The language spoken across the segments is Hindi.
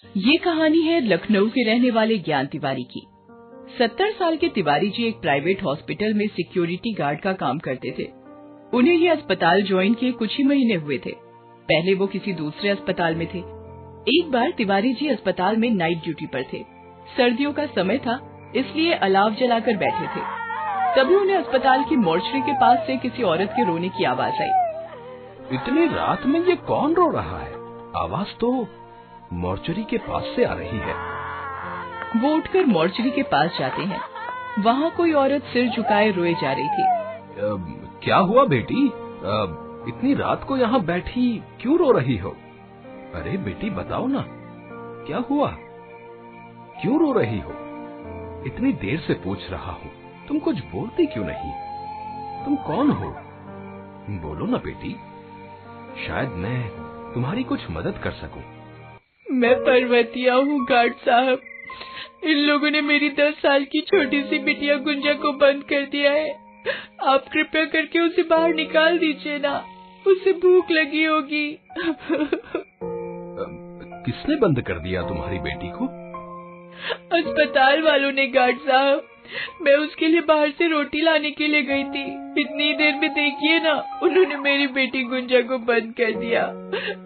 ये कहानी है लखनऊ के रहने वाले ज्ञान तिवारी की। 70 साल के तिवारी जी एक प्राइवेट हॉस्पिटल में सिक्योरिटी गार्ड का काम करते थे। उन्हें ये अस्पताल ज्वाइन किए कुछ ही महीने हुए थे। पहले वो किसी दूसरे अस्पताल में थे। एक बार तिवारी जी अस्पताल में नाइट ड्यूटी पर थे। सर्दियों का समय था, इसलिए अलाव जलाकर बैठे थे। तभी उन्हें अस्पताल की मोर्चरी के पास से किसी औरत के रोने की आवाज आई। इतनी रात में ये कौन रो रहा है? आवाज तो मोर्चरी के पास से आ रही है। वो उठकर मोर्चरी के पास जाते हैं। वहाँ कोई औरत सिर झुकाए रोए जा रही थी। क्या हुआ बेटी? इतनी रात को यहाँ बैठी क्यों रो रही हो? अरे बेटी बताओ ना, क्या हुआ? क्यों रो रही हो? इतनी देर से पूछ रहा हूँ, तुम कुछ बोलती क्यों नहीं? तुम कौन हो? बोलो ना बेटी, शायद मैं तुम्हारी कुछ मदद कर सकूं। मैं पर्वतिया हूँ गार्ड साहब। इन लोगों ने मेरी 10 साल की छोटी सी बिटिया गुंजा को बंद कर दिया है। आप कृपया करके उसे बाहर निकाल दीजिए ना, उसे भूख लगी होगी। किसने बंद कर दिया तुम्हारी बेटी को? अस्पताल वालों ने गार्ड साहब। मैं उसके लिए बाहर से रोटी लाने के लिए गई थी। इतनी देर में देखिए ना, उन्होंने मेरी बेटी गुंजा को बंद कर दिया।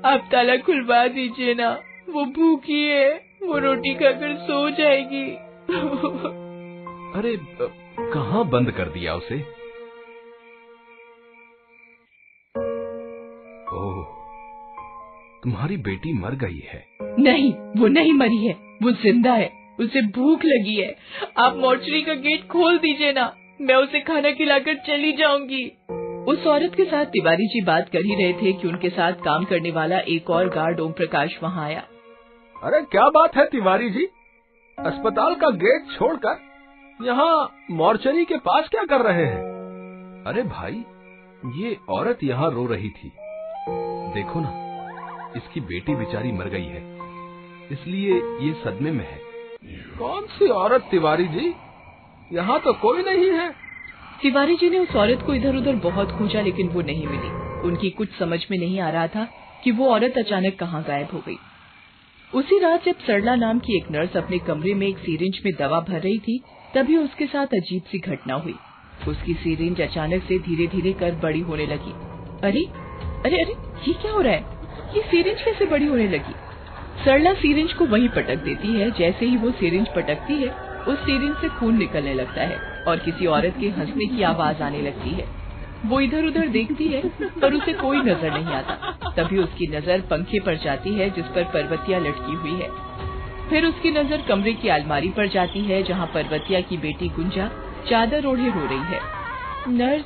आप ताला खुलवा दीजिए ना, वो भूखी है, वो रोटी खाकर सो जाएगी। अरे कहाँ बंद कर दिया उसे? ओह, तुम्हारी बेटी मर गई है? नहीं, वो नहीं मरी है, वो जिंदा है। उसे भूख लगी है। आप मोर्चरी का गेट खोल दीजिए ना, मैं उसे खाना खिलाकर चली जाऊंगी। उस औरत के साथ तिवारी जी बात कर ही रहे थे कि उनके साथ काम करने वाला एक और गार्ड ओम प्रकाश वहाँ आया। अरे क्या बात है तिवारी जी, अस्पताल का गेट छोड़कर यहाँ मोर्चरी के पास क्या कर रहे हैं? अरे भाई, ये औरत यहाँ रो रही थी। देखो ना, इसकी बेटी बेचारी मर गई है, इसलिए ये सदमे में है। कौन सी औरत तिवारी जी? यहाँ तो कोई नहीं है। तिवारी जी ने उस औरत को इधर उधर बहुत खोजा, लेकिन वो नहीं मिली। उनकी कुछ समझ में नहीं आ रहा था कि वो औरत अचानक कहाँ गायब हो गई। उसी रात जब सरला नाम की एक नर्स अपने कमरे में एक सिरिंज में दवा भर रही थी, तभी उसके साथ अजीब सी घटना हुई। उसकी सिरिंज अचानक से धीरे धीरे कर बड़ी होने लगी। अरे अरे अरे, ये क्या हो रहा है? ये सिरिंज कैसे बड़ी होने लगी? सरला सिरिंज को वहीं पटक देती है। जैसे ही वो सिरिंज पटकती है, उस सिरिंज से खून निकलने लगता है और किसी औरत के हंसने की आवाज आने लगती है। वो इधर उधर देखती है, पर उसे कोई नजर नहीं आता। तभी उसकी नजर पंखे पर जाती है, जिस पर पर्वतिया लटकी हुई है। फिर उसकी नजर कमरे की अलमारी पर जाती है, जहाँ पर्वतिया की बेटी गुंजा चादर ओढ़े रो रही है। नर्स,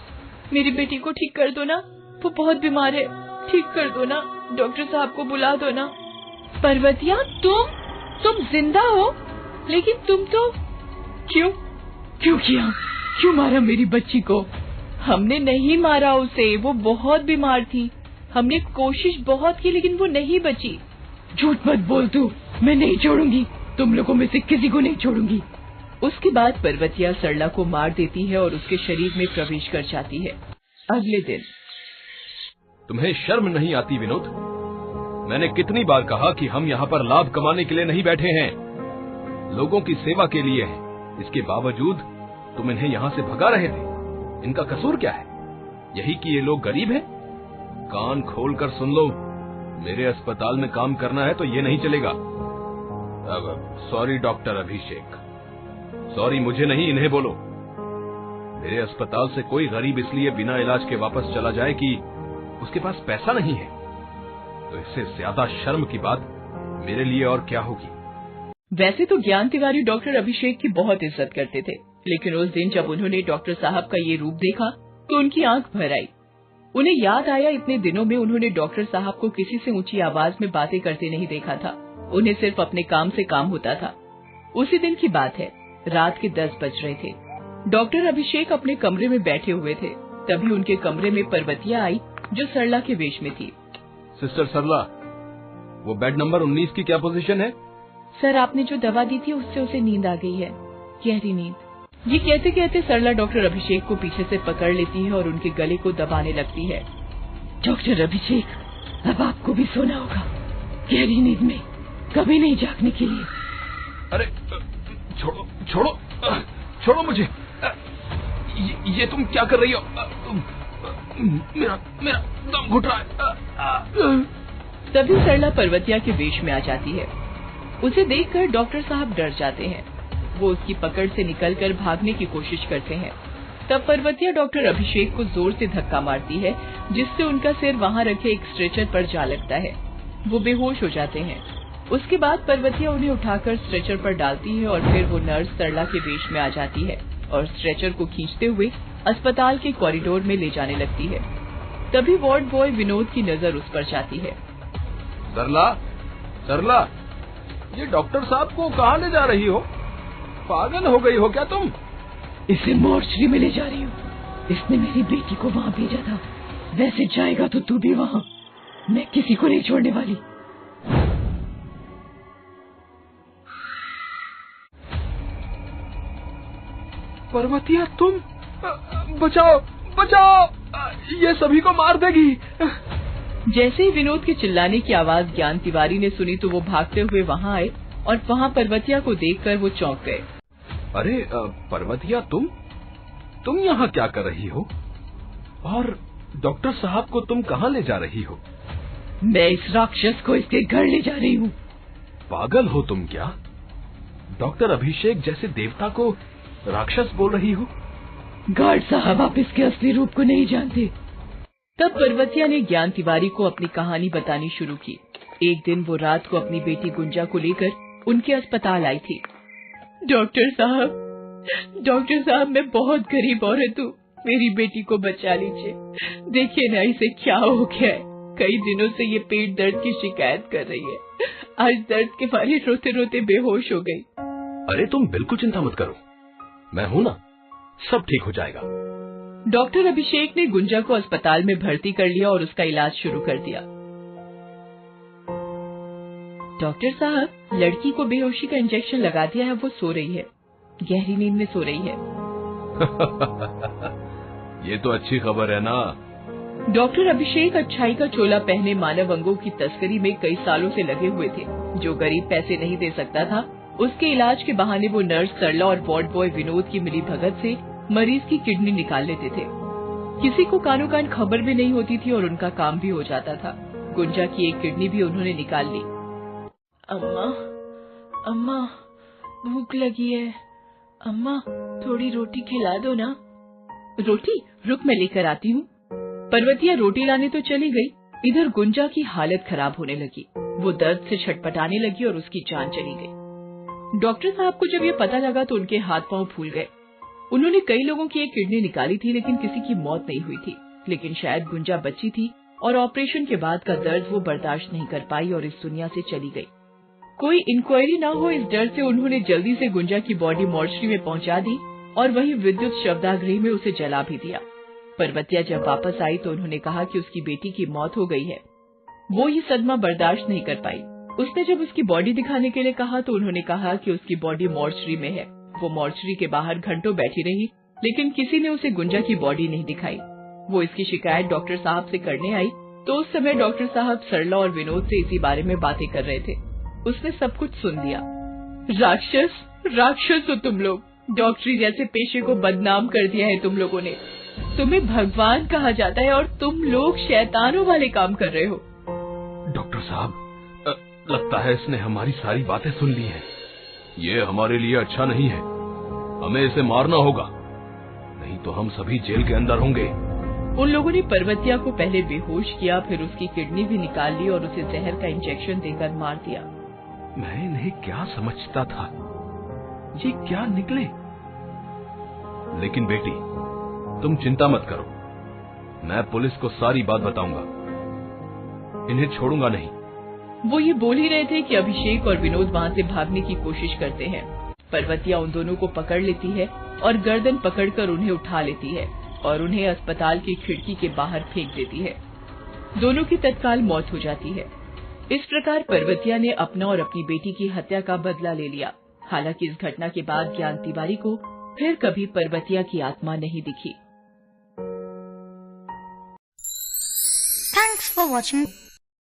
मेरी बेटी को ठीक कर दो ना, वो बहुत बीमार है। ठीक कर दो ना, डॉक्टर साहब को बुला दो ना। पर्वतिया, तुम जिंदा हो? लेकिन तुम तो क्यों मारा मेरी बच्ची को? हमने नहीं मारा उसे, वो बहुत बीमार थी। हमने कोशिश बहुत की, लेकिन वो नहीं बची। झूठ मत बोल तू, मैं नहीं छोड़ूंगी, तुम लोगों में से किसी को नहीं छोड़ूंगी। उसके बाद पर्वतिया सरला को मार देती है और उसके शरीर में प्रवेश कर जाती है। अगले दिन। तुम्हें शर्म नहीं आती विनोद? मैंने कितनी बार कहा कि हम यहाँ पर लाभ कमाने के लिए नहीं बैठे हैं, लोगों की सेवा के लिए हैं। इसके बावजूद तुम इन्हें यहाँ से भगा रहे थे। इनका कसूर क्या है? यही कि ये लोग गरीब हैं? कान खोल कर सुन लो, मेरे अस्पताल में काम करना है तो ये नहीं चलेगा। सॉरी डॉक्टर अभिषेक, सॉरी मुझे नहीं, इन्हें बोलो। मेरे अस्पताल से कोई गरीब इसलिए बिना इलाज के वापस चला जाए कि उसके पास पैसा नहीं है, तो इससे ज्यादा शर्म की बात मेरे लिए और क्या होगी। वैसे तो ज्ञान तिवारी डॉक्टर अभिषेक की बहुत इज्जत करते थे, लेकिन उस दिन जब उन्होंने डॉक्टर साहब का ये रूप देखा तो उनकी आंख भर आई। उन्हें याद आया, इतने दिनों में उन्होंने डॉक्टर साहब को किसी से ऊंची आवाज में बातें करते नहीं देखा था। उन्हें सिर्फ अपने काम से काम होता था। उसी दिन की बात है, रात के 10 बज रहे थे। डॉक्टर अभिषेक अपने कमरे में बैठे हुए थे। तभी उनके कमरे में पर्वतिया आई, जो सरला के वेश में थी। सिस्टर सरला, वो बेड नंबर 19 की क्या पोजीशन है? सर, आपने जो दवा दी थी उससे उसे नींद आ गई है, गहरी नींद। ये कहते कहते सरला डॉक्टर अभिषेक को पीछे से पकड़ लेती है और उनके गले को दबाने लगती है। डॉक्टर अभिषेक, अब आपको भी सोना होगा गहरी नींद में। कभी नहीं जागने के लिए। अरे छोड़ो छोड़ो छोड़ो मुझे। ये तुम क्या कर रही हो? मेरा मेरा दम घुट रहा है। तभी सरला पर्वतिया के वेश में आ जाती है। उसे देखकर डॉक्टर साहब डर जाते हैं। वो उसकी पकड़ से निकलकर भागने की कोशिश करते हैं। तब पर्वतिया डॉक्टर अभिषेक को जोर से धक्का मारती है, जिससे उनका सिर वहां रखे एक स्ट्रेचर पर जा लगता है। वो बेहोश हो जाते हैं। उसके बाद पर्वतिया उन्हें उठाकर स्ट्रेचर पर डालती है और फिर वो नर्स सरला के वेश में आ जाती है और स्ट्रेचर को खींचते हुए अस्पताल के कॉरिडोर में ले जाने लगती है। तभी वार्ड बॉय विनोद की नजर उस पर जाती है। सरला, सरला, ये डॉक्टर साहब को कहाँ ले जा रही हो? पागल हो गई हो क्या तुम? इसे मॉर्चरी में ले जा रही हूँ। इसने मेरी बेटी को वहाँ भेजा था। वैसे जाएगा तो तू भी वहाँ। मैं किसी को नहीं छोड़ने वाली। पर्वतिया तुम बचाओ बचाओ, ये सभी को मार देगी। जैसे ही विनोद के चिल्लाने की आवाज ज्ञान तिवारी ने सुनी तो वो भागते हुए वहाँ आए और वहाँ पर्वतिया को देखकर वो चौंक गए। अरे पर्वतिया, तुम यहाँ क्या कर रही हो? और डॉक्टर साहब को तुम कहाँ ले जा रही हो? मैं इस राक्षस को इसके घर ले जा रही हूँ। पागल हो तुम क्या? डॉक्टर अभिषेक जैसे देवता को राक्षस बोल रही हो? गार्ड साहब, आप इसके असली रूप को नहीं जानते। तब पर्वतिया ने ज्ञान तिवारी को अपनी कहानी बतानी शुरू की। एक दिन वो रात को अपनी बेटी गुंजा को लेकर उनके अस्पताल आई थी। डॉक्टर साहब, मैं बहुत गरीब औरत हूँ। मेरी बेटी को बचा लीजिए। देखिए ना इसे क्या हो गया है। कई दिनों से ये पेट दर्द की शिकायत कर रही है। आज दर्द के मारे रोते रोते बेहोश हो गई। अरे तुम बिल्कुल चिंता मत करो, मैं हूँ ना, सब ठीक हो जाएगा। डॉक्टर अभिषेक ने गुंजा को अस्पताल में भर्ती कर लिया और उसका इलाज शुरू कर दिया। डॉक्टर साहब, लड़की को बेहोशी का इंजेक्शन लगा दिया है। वो सो रही है, गहरी नींद में सो रही है। ये तो अच्छी खबर है ना। डॉक्टर अभिषेक अच्छाई का चोला पहने मानव अंगों की तस्करी में कई सालों से लगे हुए थे। जो गरीब पैसे नहीं दे सकता था, उसके इलाज के बहाने वो नर्स सरला और वार्ड बॉय विनोद की मिली भगत से मरीज की किडनी निकाल लेते थे। किसी को कानो कान खबर भी नहीं होती थी और उनका काम भी हो जाता था। गुंजा की एक किडनी भी उन्होंने निकाल ली। अम्मा, भूख लगी है। अम्मा, थोड़ी रोटी खिला दो ना। रोटी? रुक, मैं लेकर आती हूँ। पर्वतिया रोटी लाने तो चली गई, इधर गुंजा की हालत खराब होने लगी। वो दर्द से छटपटाने लगी और उसकी जान चली गई। डॉक्टर साहब को जब ये पता लगा तो उनके हाथ पांव फूल गए। उन्होंने कई लोगों की एक किडनी निकाली थी, लेकिन किसी की मौत नहीं हुई थी। लेकिन शायद गुंजा बच्ची थी और ऑपरेशन के बाद का दर्द वो बर्दाश्त नहीं कर पाई और इस दुनिया से चली गई। कोई इंक्वायरी ना हो, इस डर से उन्होंने जल्दी से गुंजा की बॉडी मॉर्चरी में पहुंचा दी और वहीं विद्युत शवदाह में उसे जला भी दिया। पर्वतिया जब वापस आई तो उन्होंने कहा कि उसकी बेटी की मौत हो गई है। वो ये सदमा बर्दाश्त नहीं कर पाई। उसने जब उसकी बॉडी दिखाने के लिए कहा तो उन्होंने कहा कि उसकी बॉडी मॉर्चरी में है। वो मॉर्चरी के बाहर घंटों बैठी रही, लेकिन किसी ने उसे गुंजा की बॉडी नहीं दिखाई। वो इसकी शिकायत डॉक्टर साहब से करने आई तो उस समय डॉक्टर साहब सरला और विनोद से इसी बारे में बातें कर रहे थे। उसने सब कुछ सुन लिया। राक्षस हो तुम लोग। डॉक्टरी जैसे पेशे को बदनाम कर दिया है तुम लोगों ने। तुम्हें भगवान कहा जाता है और तुम लोग शैतानों वाले काम कर रहे हो। डॉक्टर साहब, लगता है इसने हमारी सारी बातें सुन ली हैं। ये हमारे लिए अच्छा नहीं है। हमें इसे मारना होगा, नहीं तो हम सभी जेल के अंदर होंगे। उन लोगों ने पर्वतिया को पहले बेहोश किया, फिर उसकी किडनी भी निकाल ली और उसे जहर का इंजेक्शन देकर मार दिया। मैं इन्हें क्या समझता था, ये क्या निकले। लेकिन बेटी, तुम चिंता मत करो, मैं पुलिस को सारी बात बताऊंगा। इन्हें छोड़ूंगा नहीं। वो ये बोल ही रहे थे कि अभिषेक और विनोद वहाँ से भागने की कोशिश करते हैं। पर्वतिया उन दोनों को पकड़ लेती है और गर्दन पकड़कर उन्हें उठा लेती है और उन्हें अस्पताल की खिड़की के बाहर फेंक देती है। दोनों की तत्काल मौत हो जाती है। इस प्रकार पर्वतिया ने अपना और अपनी बेटी की हत्या का बदला ले लिया। हालांकि इस घटना के बाद ज्ञान तिवारी को फिर कभी पर्वतिया की आत्मा नहीं दिखी। Thanks for watching.